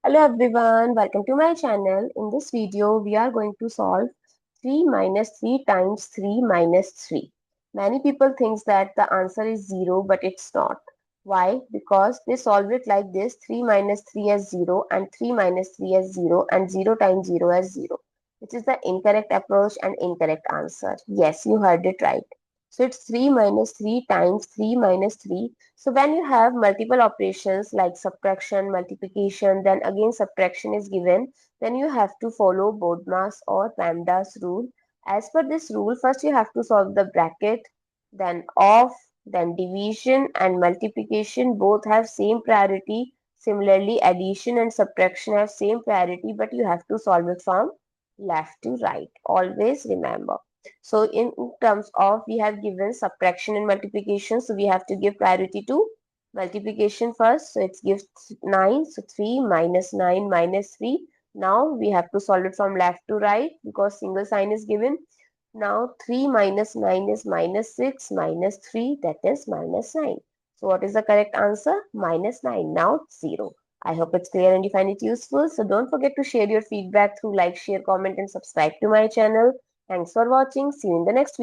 Hello everyone, welcome to my channel. In this video, we are going to solve 3 minus 3 times 3 minus 3. Many people think that the answer is 0, but it's not. Why? Because they solve it like this: 3 minus 3 as 0 and 3 minus 3 as 0 and 0 times 0 as 0, which is the incorrect approach and incorrect answer. Yes, you heard it right. So it's 3 minus 3 times 3 minus 3. So when you have multiple operations like subtraction, multiplication, then again subtraction is given, then you have to follow Bodmas or Pamda's rule. As per this rule, first you have to solve the bracket, then off, then division and multiplication both have same priority. Similarly, addition and subtraction have same priority, but you have to solve it from left to right. Always remember. So in terms of, we have given subtraction and multiplication, so we have to give priority to multiplication first. So it gives 9, so 3 minus 9 minus 3. Now we have to solve it from left to right because single sign is given. Now 3 minus 9 is minus 6 minus 3, that is minus 9. So what is the correct answer? Minus 9. Now 0. I hope it's clear and you find it useful. So don't forget to share your feedback through like, share, comment and subscribe to my channel. Thanks for watching. See you in the next video.